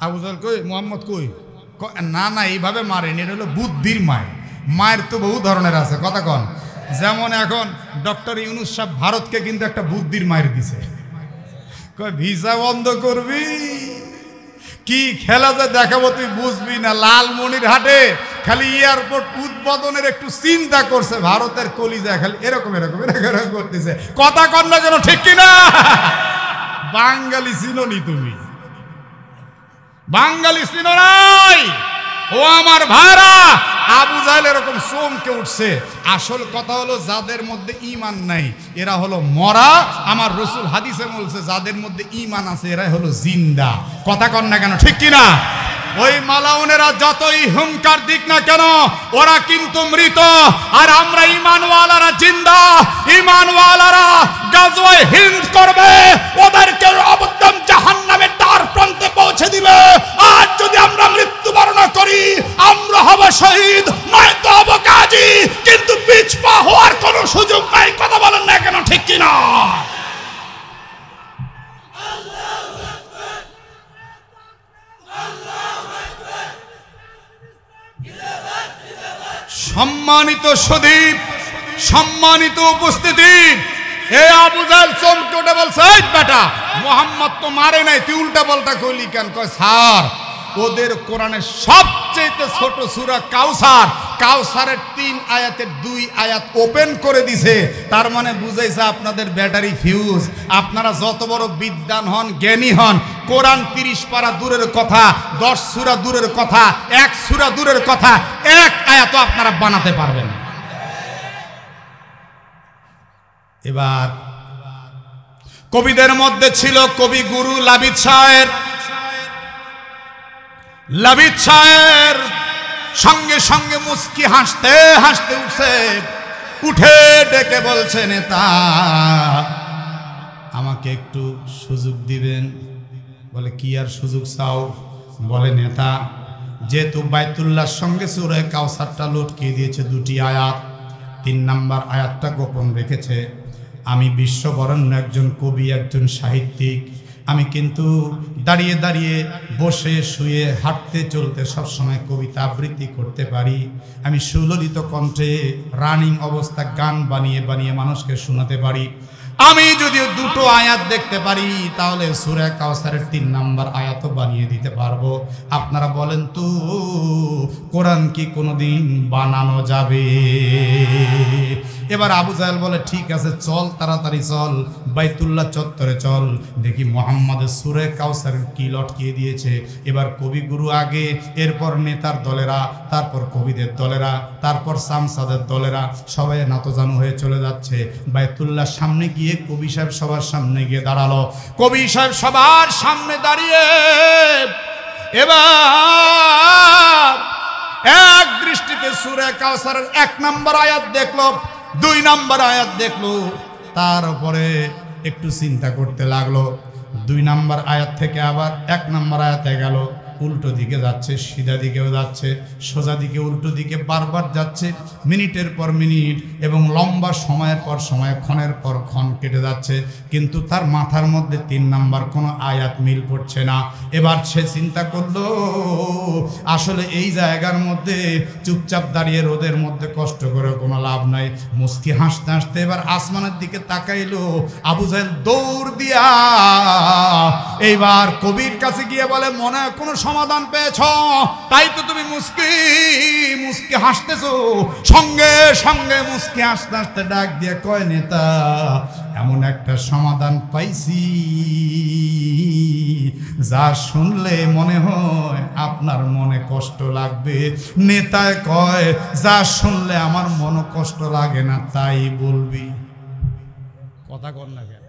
আবু জাহেল কই, মোহাম্মদ কই? না না, এইভাবে মারেনি, এটা হলো বুদ্ধির মায়ের। মায়ের তো বহু ধরনের আছে, কথা কন। যেমন এখন ডক্টর ইউনূস সাহেব ভারতকে কিন্তু একটা বুদ্ধির মায়ের দিছে, কয় ভিসা বন্ধ করবি, কি খেলা যে দেখাবো তুই বুঝবি না। লালমনিরহাটে খালি এয়ারপোর্ট উদ্বোধনের একটু চিন্তা করছে, ভারতের কলিজায় খালি এরকম এরকম এরকম করতেছে। কথা কন না কেন, ঠিক কিনা? বাঙালি চিনোনি তুমি? বাঙালি চিনো নাই? ও আমার ভাইরা, আবু জাহেল এরকম চমকে উঠছে। আসল কথা হলো যাদের মধ্যে ঈমান নাই এরা হলো মরা। আমার রাসূল হাদিসে বলছে যাদের মধ্যে ঈমান আছে এরাই হলো জিন্দা। কথা কন না কেন, ঠিক কিনা? ওই মালাউনেরা যতই হুঙ্কার দিক না কেন ওরা কিন্তু মৃত, আর আমরা ঈমানওয়ালারা জিন্দা। ঈমানওয়ালারা গাজওয়ায়ে হিন্দ করবে, ওদেরকে অবশ্যই জাহান্নামের দ্বার প্রান্তে পৌঁছে দিবে। আর যদি আমরা মৃত্যুবরণ করি আমরা হব শহীদ, নয়তো হব গাজী, কিন্তু পিছপা হওয়ার কোনো সুযোগ নাই। কথা বলেন না কেন, ঠিক কিনা? সম্মানিত সুধীর, সম্মানিত উপস্থিতি, এই আবু জাহেল চমকে উঠে বলছে, এই বেটা মোহাম্মদ তো মারে নাই, তুই উল্টা পাল্টা কইলি কেন? কয় স্যার, ওদের কোরআনের সবচেয়ে ছোট সূরা কাউসার, কাউসারের 3 আয়াতের 2 আয়াত ওপেন করে দিছে। তার মানে বুঝাইছে আপনাদের ব্যাটারি ফিউজ। আপনারা যত বড় বিদ্বান হন, জ্ঞানী হন, কোরআন 30 পারা দূরের কথা, 10 সূরা দূরের কথা, 1 সূরা দূরের কথা, 1 আয়াতও আপনারা বানাতে পারবেন না। এবার কবিদের মধ্যে ছিল কবি গুরু লাবিদ শায়ের। লাবিদ শায়ের সঙ্গে সঙ্গে মুস্কি হাসতে হাসতে উঠছে, উঠে ডেকে বলছে, নেতা আমাকে একটু সুযোগ দিবেন। বলে কি আর সুযোগ চাও? বলে নেতা, যেহেতু বাইতুল্লাহর সঙ্গে সূরা কাউসারটা লটকিয়ে দিয়েছে 2টি আয়াত, 3 নাম্বার আয়াতটা গোপন রেখেছে। আমি বিশ্ববরেণ্য একজন কবি, একজন সাহিত্যিক। আমি কিন্তু দাঁড়িয়ে দাঁড়িয়ে, বসে শুয়ে, হাঁটতে চলতে সবসময় কবিতা আবৃত্তি করতে পারি। আমি সুললিত কণ্ঠে রানিং অবস্থা গান বানিয়ে বানিয়ে মানুষকে শোনাতে পারি। আমি যদি 2টো আয়াত দেখতে পারি তাহলে সূরা কাউসারের 3 নাম্বার আয়াতও বানিয়ে দিতে পারবো। আপনারা বলেন তো কোরআন কি কোনোদিন বানানো যাবে? এবার আবু জাহেল বলে ঠিক আছে, চল তাড়াতাড়ি চল, বাইতুল্লাহ চত্বরে চল, দেখি মুহাম্মদের সূরা কাউসারের কি লটকিয়ে দিয়েছে। এবার কবিগুরু আগে, এরপর নেতার দলেরা, তারপর কবিদের দলেরা, তারপর সামসাদের দলেরা, সবাই নতজানু হয়ে চলে যাচ্ছে। বাইতুল্লাহর সামনে গিয়ে কবি সাহেব সবার সামনে গিয়ে দাঁড়ালো। কবি সাহেব সবার সামনে দাঁড়িয়ে এবার এক দৃষ্টিতে সূরা কাউসারের 1 নাম্বার আয়াত দেখলো, 2 নাম্বার আয়াত দেখলো, তারপরে একটু চিন্তা করতে লাগলো। 2 নাম্বার আয়াত থেকে আবার 1 নাম্বার আয়াতে গেল, উল্টো দিকে যাচ্ছে, সিধা দিকেও যাচ্ছে, সোজা দিকে, উল্টো দিকে বারবার যাচ্ছে। মিনিটের পর মিনিট এবং লম্বা সময়ের পর সময়, ক্ষণের পর ক্ষণ কেটে যাচ্ছে, কিন্তু তার মাথার মধ্যে 3 নাম্বার কোনো আয়াত মিল পড়ছে না। এবার সে চিন্তা করলো আসলে এই জায়গার মধ্যে চুপচাপ দাঁড়িয়ে রোদের মধ্যে কষ্ট করে কোনো লাভ নাই। মুস্কি হাসতে হাসতে এবার আসমানের দিকে তাকাইলো। আবু জাহেল দৌড় দিয়া এইবার কবির কাছে গিয়ে বলে, মনে হয় কোনো সমাধান পেয়েছ, তাই তো তুমি মুস্কি মুস্কি হাসতেছো। সঙ্গে সঙ্গে মুস্কি হাসতে হাসতে ডাক দিয়ে কয়, নেতা এমন একটা সমাধান পাইছি যা শুনলে মনে হয় আপনার মনে কষ্ট লাগবে। নেতায় কয়, যা শুনলে আমার মনে কষ্ট লাগে না তাই বলবি। কথা কর না কেন?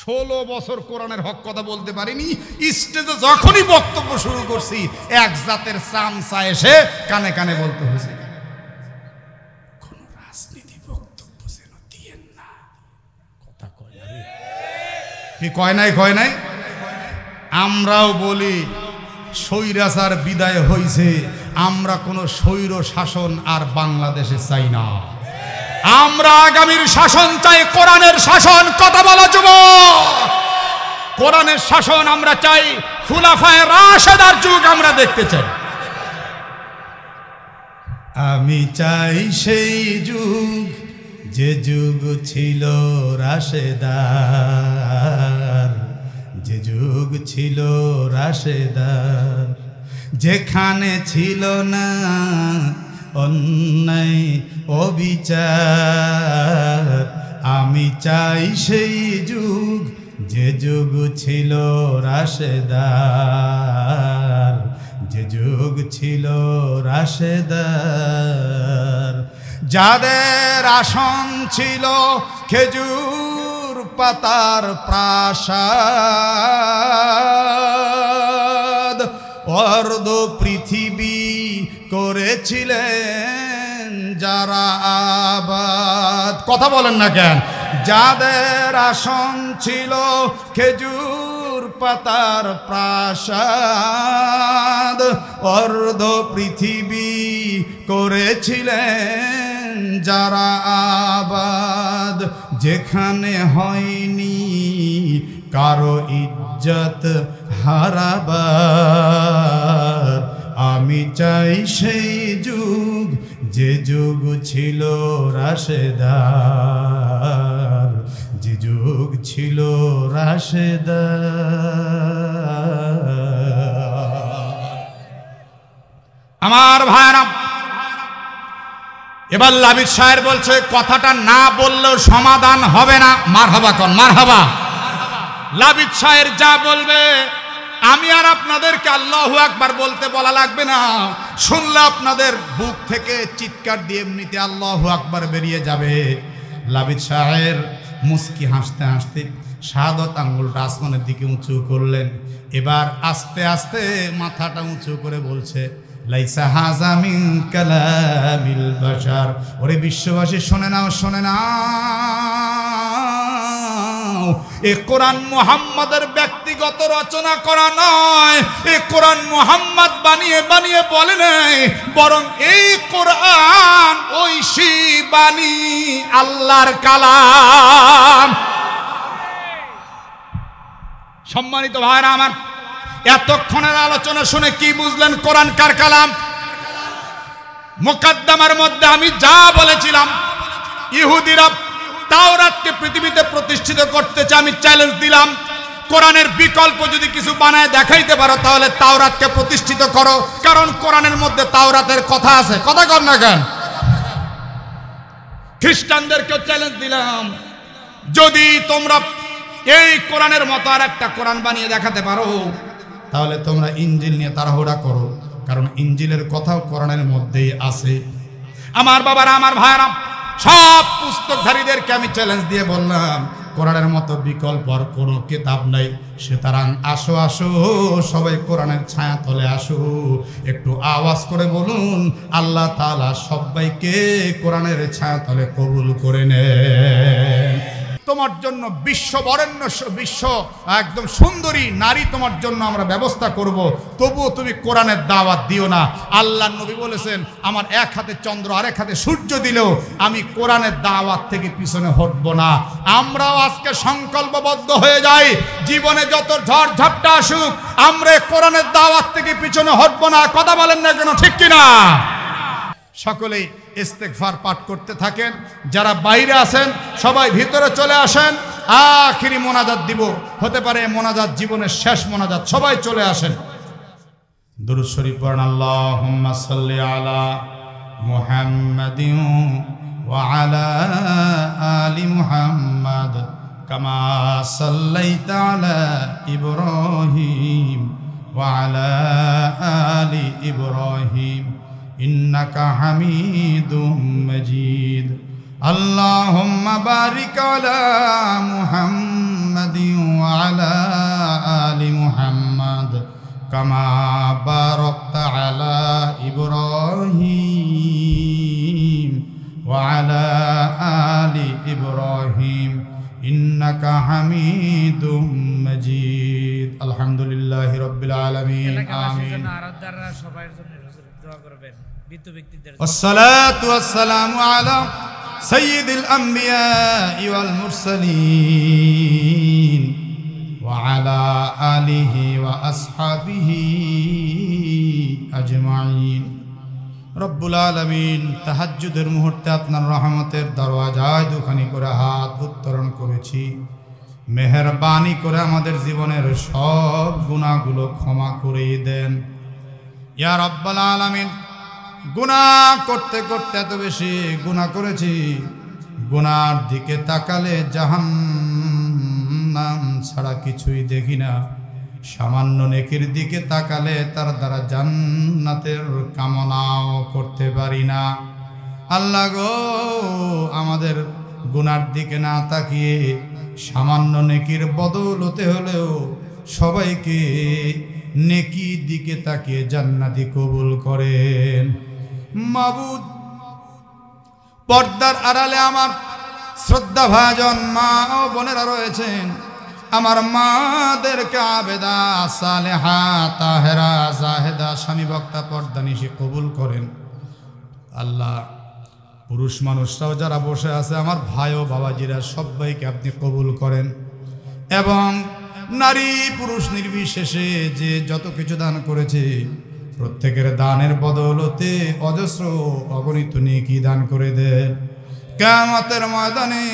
16 বছর কোরআনের হক কথা বলতে পারিনি, স্টেজে যখনই বক্তব্য শুরু করছি এক জাতের চামচা এসে কানে কানে বলতে হয়েছে, কোন রাজনীতি বক্তব্য যেন দিয়েন না। কথা কয় না রে? কি কয় নাই? কয় নাই? আমরাও বলি স্বৈরাচার বিদায় হইছে, আমরা কোনো স্বৈর শাসন আর বাংলাদেশে চাই না। আমরা আগামীর শাসন চাই, কোরআনের শাসন। কথা বলা যুবক, কোরআনের শাসন আমরা চাই, খুলাফায়ে রাশেদার যুগ আমরা দেখতে চাই। আমি চাই সেই যুগ, যে যুগ ছিল রাশেদার, যে যুগ ছিল রাশেদার, যেখানে ছিল না অন্যায় অবিচার। আমি চাই সেই যুগ, যে যুগ ছিল রাশেদার, যে যুগ ছিল রাশেদার। যাদের আসন ছিল খেজুর পাতার প্রাসাদ, অর্ধ পৃথিবী করেছিলেন যারা আবাদ। কথা বলেন না কেন? যাদের আসন ছিল খেজুর পাতার প্রাসাদ, অর্ধ পৃথিবী করেছিলেন যারা আবাদ। যেখানে হয়নি কারো ইজ্জত হারাবার। আমি চাই সেই যুগ, যে যুগ ছিল রাশেদার, যে যুগ ছিল রাশেদার। আমার ভাইরা, এবার লাবিদ শায়ের বলছে, কথাটা না বললেও সমাধান হবে না। মারহাবা কোন, মারহাবা। লাবিদ শায়ের যা বলবে আমি আর আপনাদেরকে আল্লাহু আকবার বলতে বলা লাগবে না, শুনলে আপনাদের বুক থেকে চিৎকার দিয়ে এমনিতে আল্লাহু আকবার বেরিয়ে যাবে। লাবিদ শায়ের মুস্কি হাসতে হাসতে শাহাদত আঙ্গুলটা আসমানের দিকে উঁচু করলেন। এবার আস্তে আস্তে মাথাটা উঁচু করে বলছে, লাইসা হাযা মিন কালামিল বাশার। ওরে বিশ্ববাসী শোনে নাও, শোনে নাও, এ কোরআন মুহাম্মাদের ব্যক্তিগত রচনা করা নয়। এ কোরআন মুহাম্মদ বানিয়ে বানিয়ে বলে নাই, বরং এই কোরআন ঐশী বাণী, আল্লাহর কালাম। সম্মানিত ভাইরা আমার, এতক্ষণের আলোচনা শুনে কি বুঝলেন? কোরআন কার কালাম? মুকদ্দমার মধ্যে আমি যা বলেছিলাম, ইহুদিরা তাওরাতকে পৃথিবীতে প্রতিষ্ঠিত করতে চায়, আমি চ্যালেঞ্জ দিলাম, কোরআনের বিকল্প যদি কিছু বানায় দেখাইতে পারো তাহলে তাওরাতকে প্রতিষ্ঠিত করো, কারণ কোরআনের মধ্যে তাওরাতের কথা আছে। কথা কর না কেন? খ্রিস্টানদেরকেও চ্যালেঞ্জ দিলাম, যদি তোমরা এই কোরআনের মতো আর একটা কোরআন বানিয়ে দেখাতে পারো তাহলে তোমরা ইঞ্জিল নিয়ে তাড়াহুড়া করো, কারণ ইঞ্জিলের কথাও কোরআনের মধ্যেই আছে। আমার বাবারা, আমার ভাইরা, সব পুস্তকধারীদেরকে আমি চ্যালেঞ্জ দিয়ে বললাম, কোরআনের মতো বিকল্প আর কোনো কিতাব নাই। সুতরাং আসো আসো, সবাই কোরআনের ছায়া তলে আসো। একটু আওয়াজ করে বলুন, আল্লাহ তাআলা সবাইকে কোরআনের ছায়া তলে কবুল করে নেন। তোমার জন্য বিশ্ববরেণ্য, বিশ্ব একদম সুন্দরী নারী তোমার জন্য আমরা ব্যবস্থা করব, তবুও তুমি কোরআনের দাওয়াত দিও না। আল্লাহর নবী বলেছেন, আমার এক হাতে চন্দ্র আরেক হাতে সূর্য দিলেও আমি কোরআনের দাওয়াত থেকে পিছনে হটব না। আমরাও আজকে সংকল্পবদ্ধ হয়ে যাই, জীবনে যত ঝড় ঝাপটা আসুক আমরা কোরআনের দাওয়াত থেকে পিছনে হটব না। কথা বলেন না কেন? ঠিক কিনা? সকলেই ইস্তেগফার পাঠ করতে থাকেন। যারা বাইরে আছেন সবাই ভিতরে চলে আসেন, আখিরি মোনাজাত দিব, হতে পারে মোনাজাত জীবনের শেষ মোনাজাত। সবাই চলে আসেন, দুরূদ শরীফ পড়েন। আল্লাহুম্মা সাল্লি আলা মুহাম্মাদিন ওয়া আলা আলি মুহাম্মাদ কামা সাল্লাইতা আলা ইব্রাহিম ওয়া আলা আলি ইব্রাহিম ইন্নাকা হামিদুম মাজিদ। আল্লাহুম্মা বারিক আলা মুহাম্মাদিন ওয়া আলা আলি মুহাম্মাদ কামা বারাকতা আলা ইব্রাহিম ওয়া আলা আলি ইব্রাহিম ইন্নাকা হামিদুম মাজিদ। আলহামদুলিল্লাহি রাব্বিল আলামিন। আমিন। সবার জন্য দোয়া করবেন, মৃত ব্যক্তিদের। আসসালাতু ওয়াসসালামু আলা সাইয়্যিদিল আমবিয়াই ওয়াল মুরসালিন ওয়া আলা আলিহি ওয়া আসহাবিহি আজমাইন। রব্বুল আলামিন, তাহাজ্জুদের মুহূর্তে আপনার রহমতের দরওয়াজায় দুখানি করে হাত উত্তোলন করেছি। মেহেরবানি করে আমাদের জীবনের সব গুনাহগুলো ক্ষমা করে দেন ইয়া রব্বুল আলামিন। গুনাহ করতে করতে এত বেশি গুনাহ করেছি, গুনার দিকে তাকালে জাহান্নাম ছাড়া কিছুই দেখি না। সামান্য নেকির দিকে তাকালে তার দ্বারা জান্নাতের কামনাও করতে পারি না। আল্লাহ গো, আমাদের গুনার দিকে না তাকিয়ে সামান্য নেকির বদৌলতে হলেও সবাইকে নেকি দিকে তাকিয়ে জান্নাতি কবুল করেন। মাবুদ, পর্দার আড়ালে আমার শ্রদ্ধা ভাজন মা ও বোনেরা রয়েছেন। আমার মাদেরকে আবেদা, সালেহা, তাহেরা, জাহেদা, স্বামী বক্তা, পর্দানিশী কবুল করেন। আল্লাহ, পুরুষ মানুষরাও যারা বসে আছে, আমার ভাই ও বাবাজিরা, সবাইকে আপনি কবুল করেন। এবং নারী পুরুষ নির্বিশেষে যে যত কিছু দান করেছে, প্রত্যেকের দানের বদৌলতে অজস্র অগণিত নেকি দান করে দেন। কিয়ামতের ময়দানে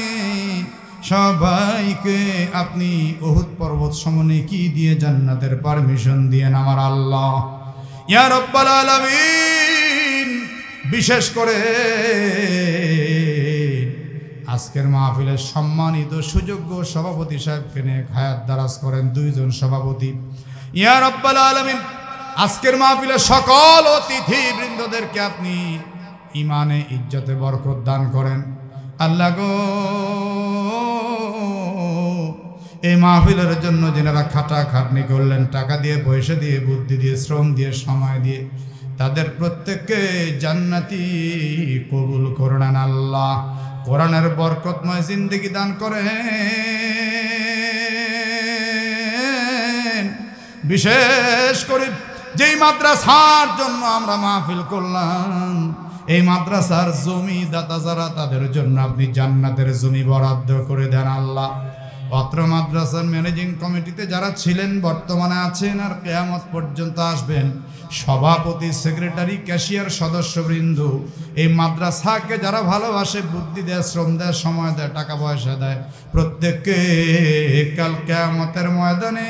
সবাইকে আপনি উহুদ পর্বত সম নেকি দিয়ে জান্নাতের পারমিশন দিয়েন আমার আল্লাহ ইয়া রাব্বাল আলামিন। বিশেষ করে আজকের মাহফিলের সম্মানিত সুযোগ্য সভাপতি সাহেবকে নিয়ে হায়াত দারাজ করেন, দুইজন সভাপতি ইয়া রাব্বাল আলামিন। আজকের মাহফিলের সকল অতিথি বৃন্দদেরকে আপনি ইমানে ইজ্জতে বরকত দান করেন আল্লাহ গো। এই মাহফিলের জন্য যারা খাটাখাটনি করলেন, টাকা দিয়ে, পয়সা দিয়ে, বুদ্ধি দিয়ে, শ্রম দিয়ে, সময় দিয়ে, তাদের প্রত্যেককে জান্নাতি কবুল করুন আল্লাহ। কোরআনের বরকতময় জিন্দেগি দান করেন। বিশেষ করে যেই মাদ্রাসার জন্য আমরা মাহফিল করলাম, এই মাদ্রাসার জমি দাতা যারা, তাদের জন্য আপনি জান্নাতের জমি বরাদ্দ করে দেন আল্লাহ। অত্র মাদ্রাসার ম্যানেজিং কমিটিতে যারা ছিলেন, বর্তমানে আছেন, আর কিয়ামত পর্যন্ত আসবেন, সভাপতি, সেক্রেটারি, ক্যাশিয়ার, সদস্যবৃন্দ, এই মাদ্রাসাকে যারা ভালোবাসে, বুদ্ধি দেয়, শ্রম দেয়, সময় দেয়, টাকা পয়সা দেয়, প্রত্যেককে কাল কিয়ামতের ময়দানে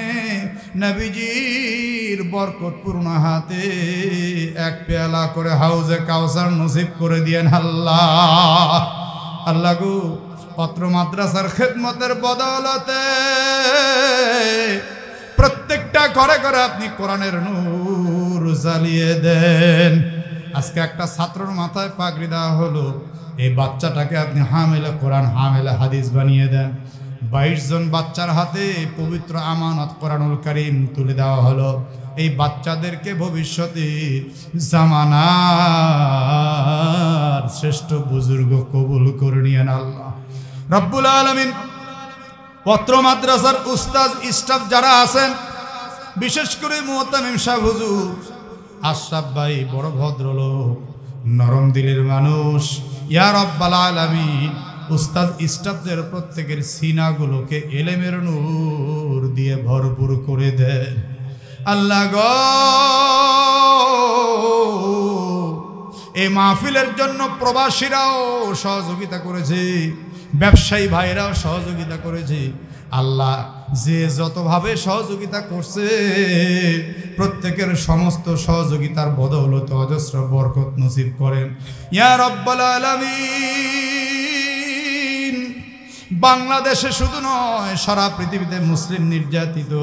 নবীজির বরকতপূর্ণ হাতে এক পেয়ালা করে হাউজে কাউসার নসিব করে দিয়েন আল্লাহ। আল্লাহ গো, অত্র মাদ্রাসার খেদমতের বদৌলতে প্রত্যেকটা ঘরে ঘরে আপনি কোরআনের নূর জ্বালিয়ে দেন। আজকে একটা ছাত্রর মাথায় পাগড়ি দেওয়া হলো, এই বাচ্চাটাকে আপনি হামেলে কোরআন, হামেলে হাদিস বানিয়ে দেন। 22 জন বাচ্চার হাতে পবিত্র আমানত কোরআনুল কারীম তুলে দেওয়া হলো। এই বাচ্চাদেরকে ভবিষ্যতে জামানার শ্রেষ্ঠ বুজুর্গ কবুল করে নিয়েন আল্লাহ রব্বুল আলামিন। পত্র মাদ্রাসার উস্তাদ স্টাফ যারা আছেন, বিশেষ করে মুহতামিম সাহেব হুজুর, আশরাফ ভাই বড় ভদ্রলোক, নরম দিলের মানুষ, ইয়া রাব্বাল আলামিন। উস্তাদ স্টাফদের প্রত্যেকের সিনাগুলোকে এলেমের নূর দিয়ে ভরপুর করে দেন আল্লাহ গো। এই মাহফিলের জন্য প্রবাসীরাও সহযোগিতা করেছে, ব্যবসায়ী ভাইরাও সহযোগিতা করেছে। আল্লাহ যে যতভাবে সহযোগিতা করছে, প্রত্যেকের সমস্ত সহযোগিতার বদৌলতে অজস্র বরকত নসিব করেন ইয়া রাব্বাল আলামিন। বাংলাদেশে শুধু নয়, সারা পৃথিবীতে মুসলিম নির্যাতিত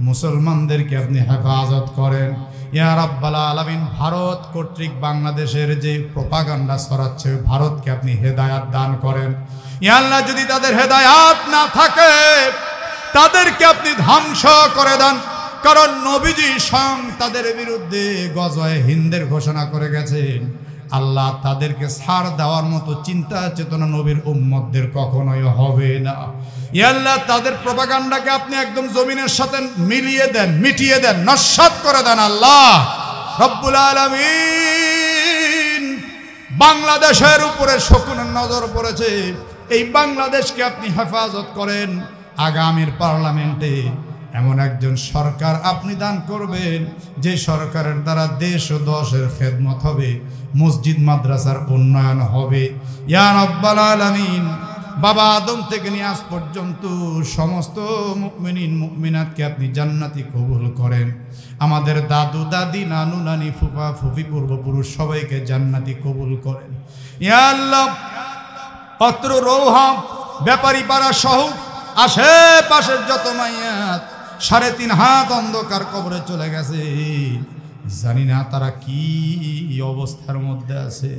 মুসলমানদেরকে আপনি হেফাজত করেন ইয়া রাব্বাল আলামিন। ভারত কর্তৃক বাংলাদেশের যে প্রপাগান্ডা ছড়াচ্ছে, ভারতকে আপনি হেদায়াত দান করেন ইয়া আল্লাহ। যদি তাদের হেদায়াত না থাকে, তাদেরকে আপনি ধ্বংস করে দেন, কারণ নবীজি স্বয়ং তাদের বিরুদ্ধে গজওয়ে হিন্দের ঘোষণা করে গেছেন। আল্লাহ, তাদেরকে ছাড় দেওয়ার মতো চিন্তা চেতনা নবীর উম্মতদের কখনোই হবে না ইয়া আল্লাহ। তাদের প্রপাগান্ডাকে আপনি একদম জমিনের সাথে মিলিয়ে দেন, মিটিয়ে দেন, নস্যাৎ করে দেন আল্লাহ রব্বুল আলামিন। বাংলাদেশের উপরে শকুনের নজর পড়েছে। এই বাংলাদেশকে আপনি হেফাজত করেন। আগামীর পার্লামেন্টে এমন একজন সরকার আপনি দান করবেন, যে সরকারের দ্বারা দেশ ও দশের খেদমত হবে, মসজিদ মাদ্রাসার উন্নয়ন হবে। ইয়া রাব্বাল আলামিন, বাবা আদম থেকে নিয়ে আজ পর্যন্ত সমস্ত মুমিনিন মুমিনাতকে আপনি জান্নাতি কবুল করেন। আমাদের দাদু দাদি, নানু নানি, ফুফা ফুফি, পূর্বপুরুষ সবাইকে জান্নাতি কবুল করেন। ইয়া আল্লাহ, অত্র রৌহা ব্যাপারী পাড়া সহ আশেপাশের যত মাইয়াত 3.5 হাত অন্ধকার কবরে চলে গেছে, জানি না তারা কি অবস্থার মধ্যে আছে।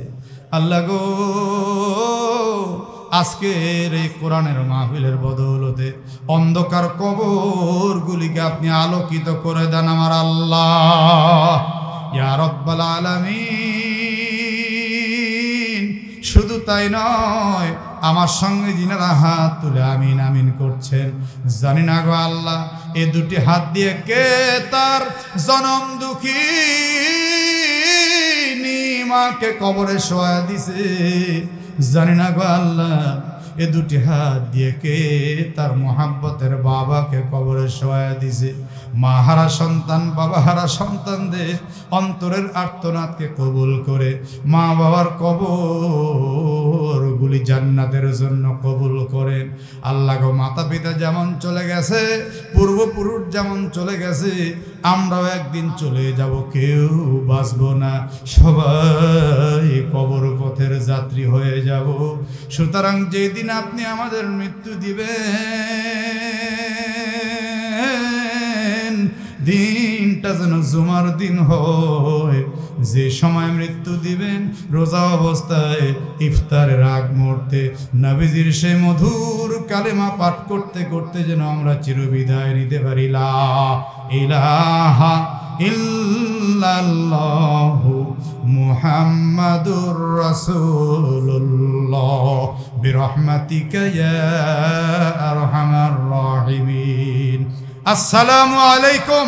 আল্লাহ গো, আজকের এই কোরআনের মাহফিলের বদৌলতে অন্ধকার কবরগুলিকে আপনি আলোকিত করে দেন আমার আল্লাহ। ইয়া রাব্বাল আলামিন। শুধু তাই নয়, আমার সঙ্গে যিনারা হাত তুলে আমিন আমিন করছেন, জানি না গো আল্লাহ, এ দুটি হাত দিয়ে কে তার জনম দুঃখী মাকে কবরে শোয়া দিছে, জানি না গো আল্লাহ, এ দুটি হাত দিয়ে কে তার মোহাব্বতের বাবাকে কবরে শোয়া দিছে। মা হারা সন্তান, বাবা হারা সন্তানদের অন্তরের আর্তনাদকে কবুল করে মা বাবার কবরগুলি জান্নাতের জন্য কবুল করেন। আল্লাহ গো, মাতা পিতা যেমন চলে গেছে, পূর্বপুরুষ যেমন চলে গেছে, আমরাও একদিন চলে যাব, কেউ বাঁচব না, সবাই কবর পথের যাত্রী হয়ে যাব। সুতরাং যেদিন আপনি আমাদের মৃত্যু দিবেন, দিনটা যেন জুমার দিন হয়, যে সময় মৃত্যু দিবেন রোজা অবস্থায় ইফতারের আগ মুহূর্তে নবীজির সেই মধুর কালেমা পাঠ করতে করতে যেন আমরা চিরবিদায় নিতে পারি। লা ইলাহা ইল্লাল্লাহু মুহাম্মাদুর রাসূলুল্লাহ বিরহমাতিকা ইয়া আরহামার রাহিমিন। আসসালামু আলাইকুম।